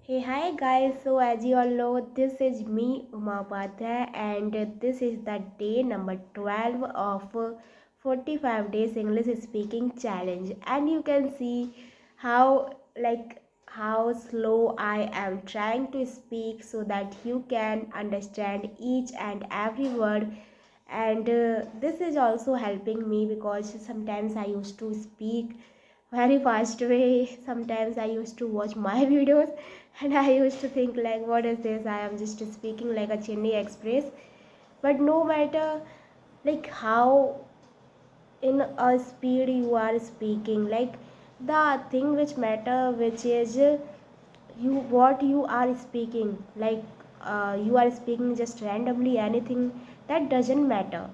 Hey, hi guys. So, as you all know, this is me, Uma Upadhyay, and this is the day number 12 of 45 days English speaking challenge. And you can see how, how slow I am trying to speak so that you can understand each and every word. And this is also helping me because sometimes I used to speak very fast way. Sometimes I used to watch my videos and I used to think like, what is this? I am just speaking like a Chennai Express. But no matter like how in a speed you are speaking, like the thing which matter, which is you what you are speaking, like you are speaking just randomly anything, that doesn't matter.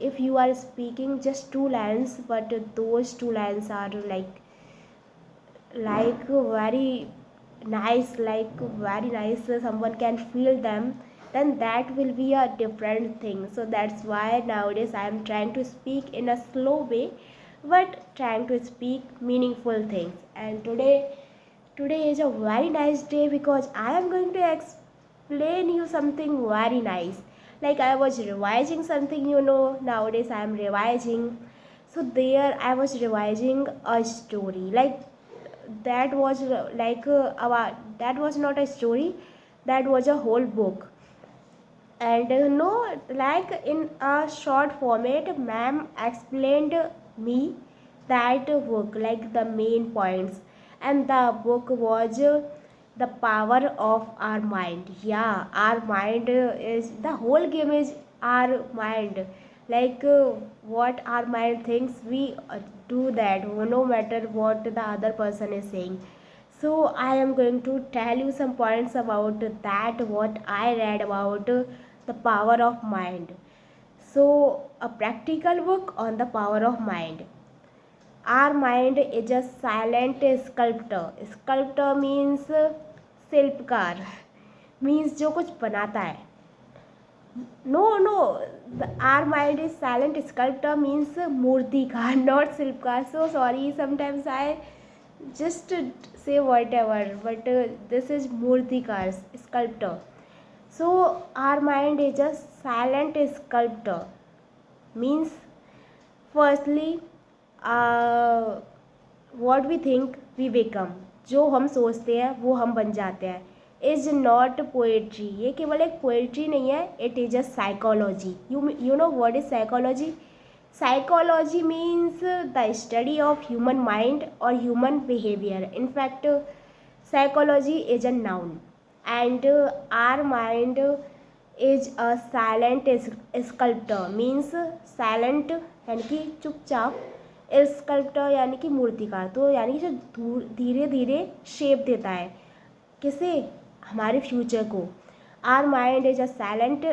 If you are speaking just two lines, but those two lines are like very nice, like very nice, someone can feel them, then that will be a different thing. So that's why nowadays I am trying to speak in a slow way, but trying to speak meaningful things. And today is a very nice day because I am going to explain you something very nice. Like I was revising something, nowadays I am revising. So there I was revising a story, like that was that was not a story, that was a whole book. And no, like in a short format ma'am explained me that book, like the main points. And the book was the power of our mind. Yeah, our mind is the whole game, is our mind. like uh, what our mind thinks, we do that no matter what the other person is saying. So I am going to tell you some points about that, what I read about the power of mind. So a practical book on the power of mind. Our mind is a silent sculptor. Sculptor means शिल्पकार, means जो कुछ बनाता है. No, our mind is silent sculptor means मूर्तिकार, not शिल्पकार. So sorry, sometimes I just say whatever, but this is मूर्तिकार, sculptor. So our mind is a silent sculptor means, firstly, what we think we become. जो हम सोचते हैं वो हम बन जाते हैं. इज नॉट पोएट्री, ये केवल एक पोएट्री नहीं है, it is a psychology. You know what is psychology? Psychology means the study of human mind और human behaviour. In fact psychology is a noun. And our mind is a silent sculptor means silent यानी कि चुपचाप, sculptor यानी कि मूर्तिकार, तो यानी कि जो धीरे धीरे शेप देता है किसे, हमारे फ्यूचर को. Our mind is a silent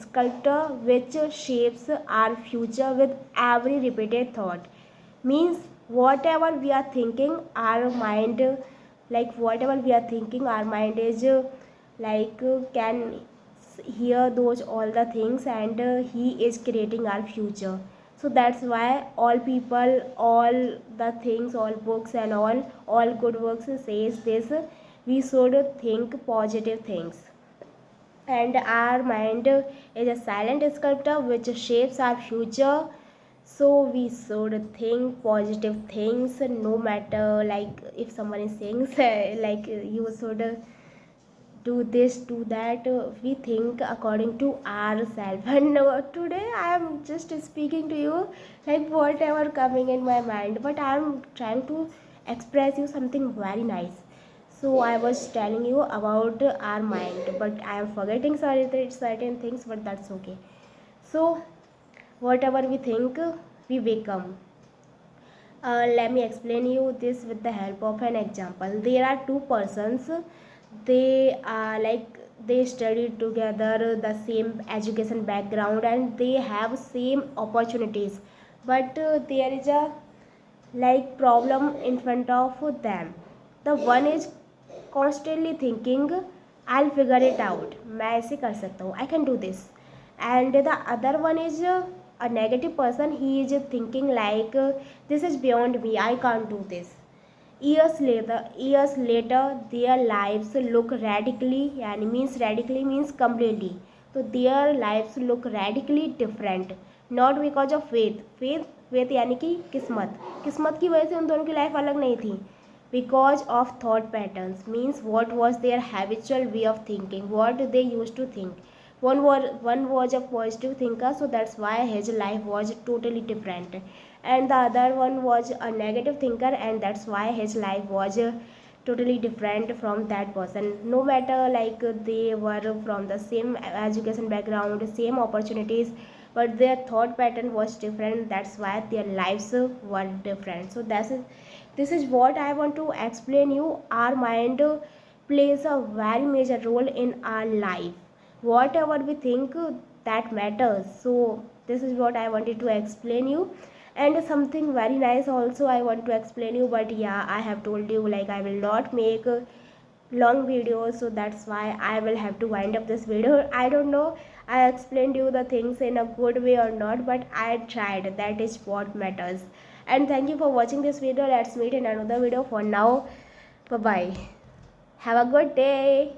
sculptor which shapes our future with every repeated thought. means whatever we are thinking, our mind, like whatever we are thinking, our mind is can hear those all the things, and he is creating our future. So that's why all people, all the things, all books and all good works says this: we should think positive things. And our mind is a silent sculptor which shapes our future. So we should think positive things, no matter like if someone is saying like you should do this, do that. We think according to ourselves. And today I am just speaking to you like whatever coming in my mind, but I am trying to express you something very nice. So I was telling you about our mind, but I am forgetting certain things, but that's okay. So whatever we think, we become. Let me explain you this with the help of an example. There are two persons, they are they studied together, the same education background, and they have same opportunities, but there is a problem in front of them. The one is constantly thinking, I'll figure it out, मैं ऐसे कर सकता हूँ, I can do this. And the other one is a negative person. He is thinking like this is beyond me, I can't do this. years later their lives look radically, यानी means completely, तो their lives look radically different, not because of faith यानी कि किस्मत की वजह से उन दोनों की लाइफ अलग नहीं थी, because of thought patterns, means what was their habitual way of thinking, what they used to think. One was a positive thinker, so that's why his life was totally different, and the other one was a negative thinker, and that's why his life was totally different from that person. No matter like they were from the same education background, same opportunities, but their thought pattern was different, that's why their lives were different. So this is what I want to explain you. Our mind plays a very major role in our life. Whatever we think, that matters. So this is what I wanted to explain you. And something very nice also I want to explain you, but yeah, I have told you like I will not make long videos, so that's why I will have to wind up this video. I don't know I explained you the things in a good way or not, but I tried. That is what matters. And thank you for watching this video. Let's meet in another video. For now, bye bye, have a good day.